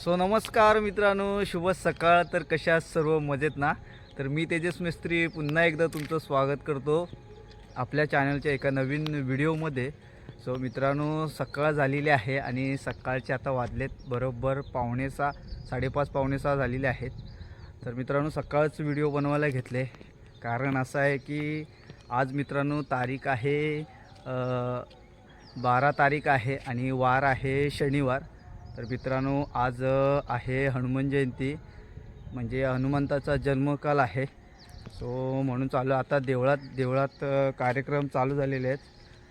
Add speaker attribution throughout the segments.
Speaker 1: नमस्कार मित्रांनो, शुभ सकाळ. तर कशा आहात सर्व? मजेत ना? तर मी तेजस मिस्त्री पुन्हा एकदा तुमचं स्वागत करतो आपल्या चॅनलच्या एका नवीन व्हिडिओमध्ये. मित्रांनो, सकाळ झालेली आहे आणि सकाळचे आता वाजलेत बरोबर 5:45 5:30 झालेले आहेत. तर मित्रांनो, सकाळच व्हिडिओ बनवायला घेतले कारण असं आहे की आज मित्रांनो तारीख आहे 12 तारीख आहे आणि वार आहे शनिवार. तर मित्रांनो, आज आहे हनुमान जयंती, म्हणजे हनुमंताचा जन्मकाल आहे. म्हणून चालू आता देवळात कार्यक्रम चालू झालेले आहेत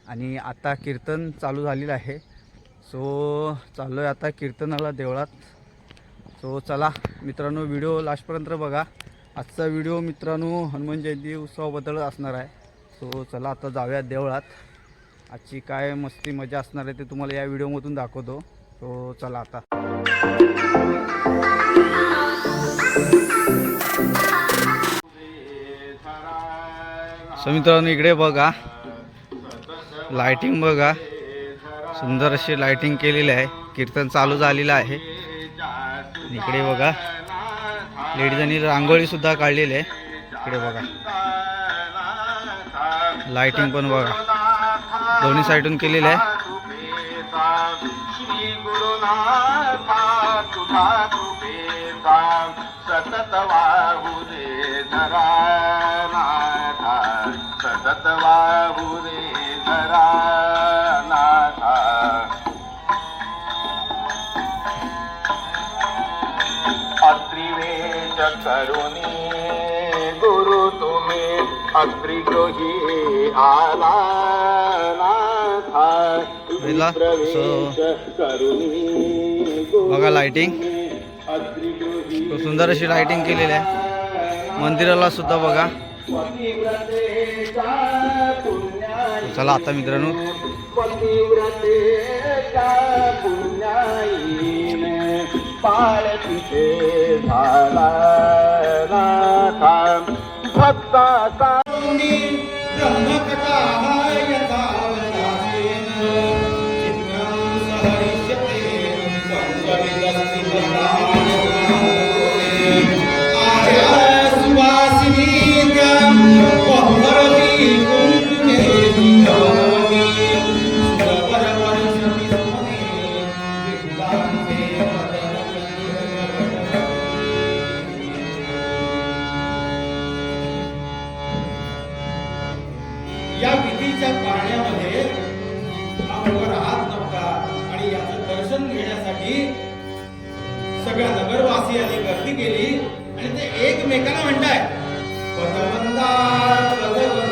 Speaker 1: आणि आता कीर्तन चालू झालेलं आहे. चाललो आहे आता कीर्तनाला देवळात. चला मित्रांनो, व्हिडिओ लास्टपर्यंत बघा. आजचा व्हिडिओ मित्रांनो हनुमान जयंती उत्सवाबद्दल असणार आहे. चला आता जाऊया देवळात. आजची काय मस्ती मजा असणार आहे ते तुम्हाला या व्हिडिओमधून दाखवतो. चला आता. मित्रांनो, इकडे बघा, लाइटिंग बघा, सुंदर अशी लाइटिंग केलेली आहे. कीर्तन चालू झालेलं आहे. इकडे बघा, लेडीजांनी रांगोळी सुद्धा काढलेली आहे. इकडे बघा, लाइटिंग पण बघा, दोन्ही साईडून केलेली आहे.
Speaker 2: श्री गुरुनाथा तुझा कृपेचा सतत वाहू दे धरा नाथा, सतत वाहू दे धरा नाथा. अत्रिवेश करुणी गुरु तुम्ही अत्रिगोही आला नाथा.
Speaker 1: बघा, लाइटिंग खूप सुंदर अशी लाइटिंग केलेली आहे. मंदिराला सुद्धा बघा. चला आता मित्रांनो,
Speaker 2: पाळतीचे झाला नाथा भक्ताचा ब्रह्मकथा या विधीच्या पाण्यामध्ये आपण राहत नव्हता आणि याचं दर्शन घेण्यासाठी सगळ्या नगरवासियांनी गर्दी केली आणि ते एकमेकांना म्हणताय, पदवंदा पदवंदा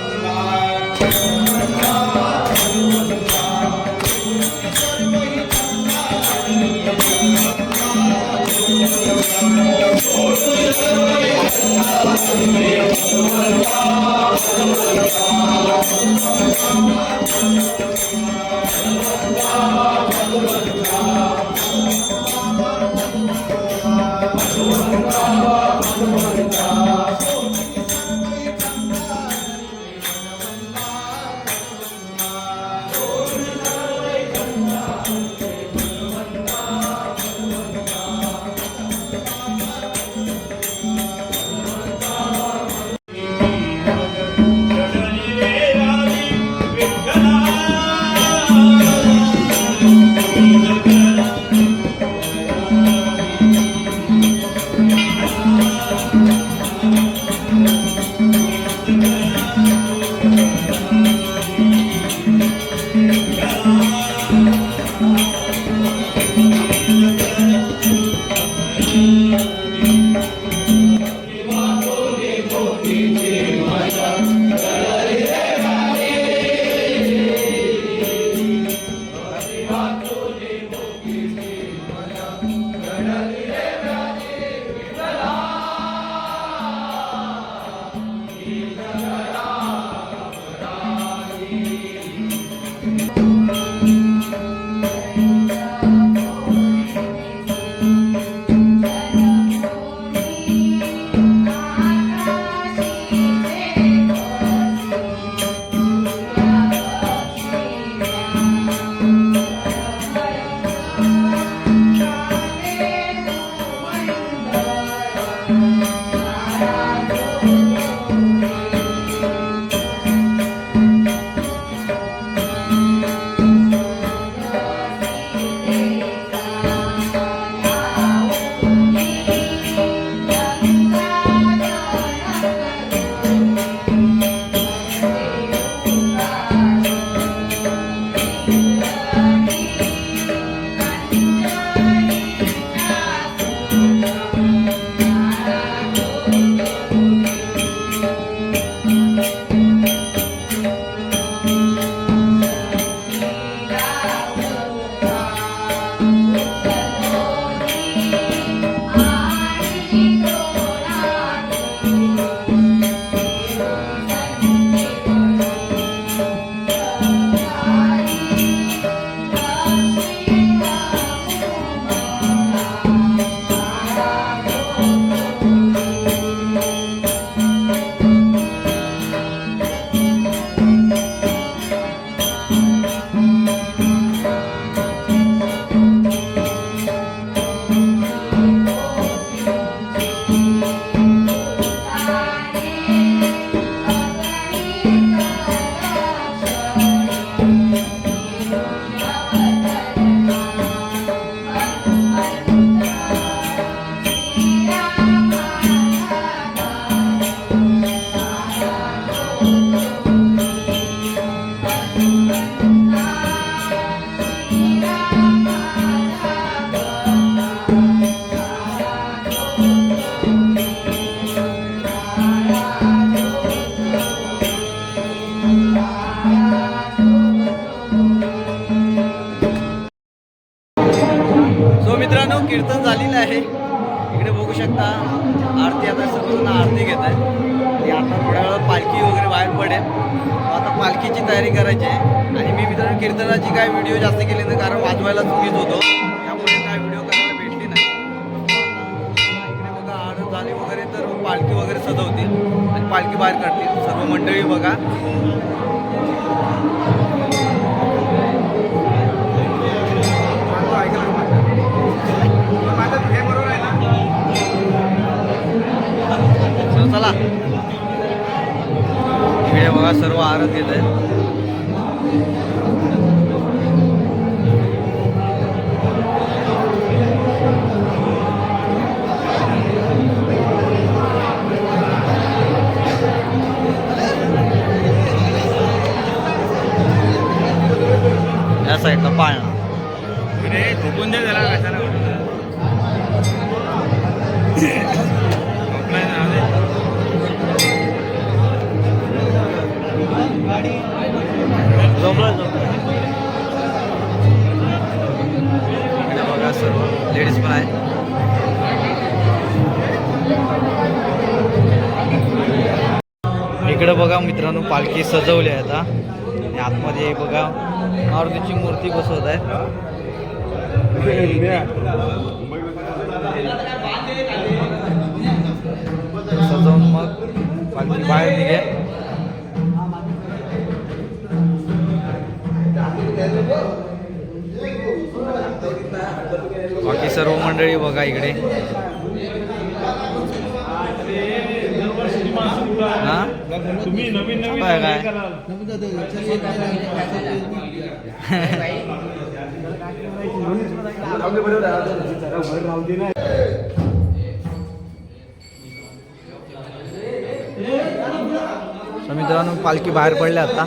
Speaker 1: कीर्तन झालेलं आहे. इकडे बघू शकता आरती, आता सर्वजण आरती घेत आहे आणि आता थोड्या वेळात पालखी वगैरे बाहेर पडेल. आता पालखीची तयारी करायची आहे. आणि मी मित्रांनो कीर्तनाची काय व्हिडिओ जास्त केले नाही, कारण वाजवायला चुकीच होतो, त्यामुळे काय व्हिडिओ करायला भेटली नाही. इकडे बघा आरती झाली वगैरे तर पालखी वगैरे सजवतील आणि पालखी बाहेर काढतील सर्व मंडळी. बघा चला इकडे बघा सर्व आरत घेत आहेत. या साईडला पाळणा झोपून द्या त्याला कशाला बघा सर्व लेडीज पण आहे. इकडे बघा मित्रांनो पालखी सजवली आहे आता. आणि आतमध्ये बघा मारुतीची मूर्ती बसवत आहे. सजवून मग पालखी बाहेर निघेल. बाकी सर्व मंडळी बघा इकडे.
Speaker 2: तुम्ही नवीन नवीन
Speaker 1: काय मित्रांनो पालखी बाहेर पडली आता.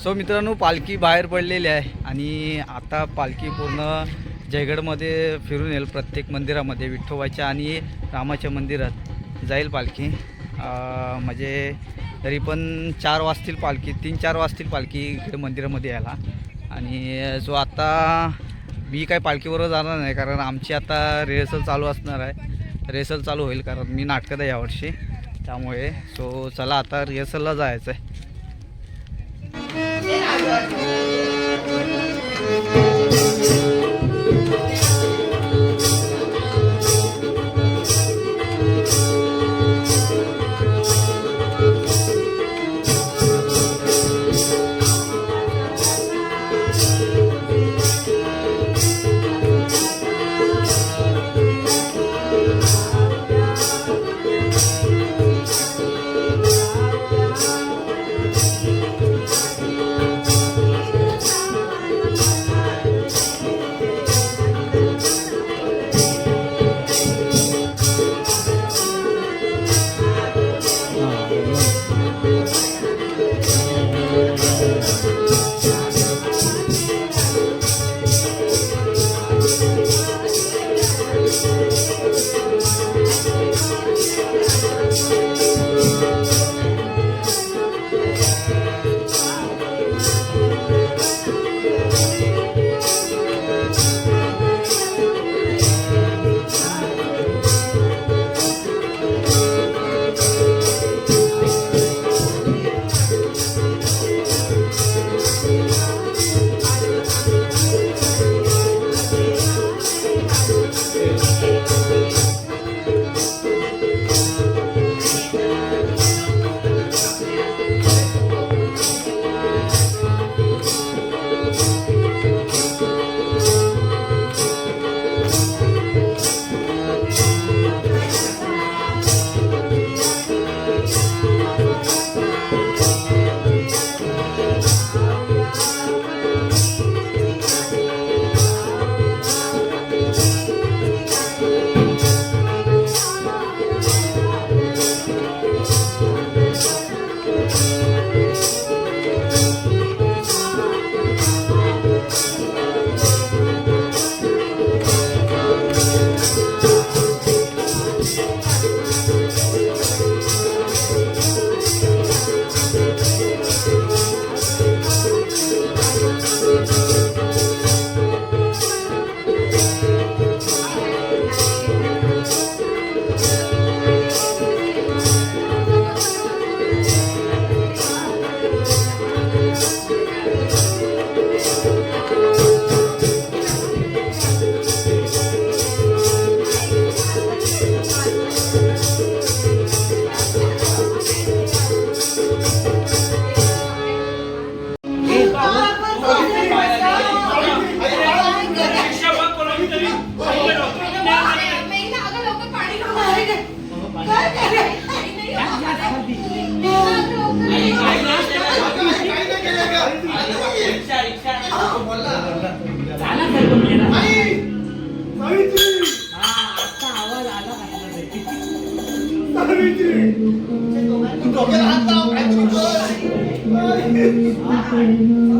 Speaker 1: सो मित्रांनो पालखी बाहेर पडलेली आहे आणि आता पालखी पूर्ण जयगडमध्ये फिरून येईल. प्रत्येक मंदिरामध्ये विठ्ठोबाच्या आणि रामाच्या मंदिरात जाईल पालखी. म्हणजे तरी पण 4 वाजतील पालखी, 3-4 वाजतील पालखी इकडे मंदिरामध्ये यायला. आणि जो आता मी काय पालखीबरोबर जाणार नाही, कारण आमची आता रिहर्सल चालू असणार आहे. रिहर्सल चालू होईल कारण मी नाटकात आहे यावर्षी, त्यामुळे सो चला आता रिहर्सलला जायचं आहे.
Speaker 3: डोक्याला हात लाव, काहीतरी कर.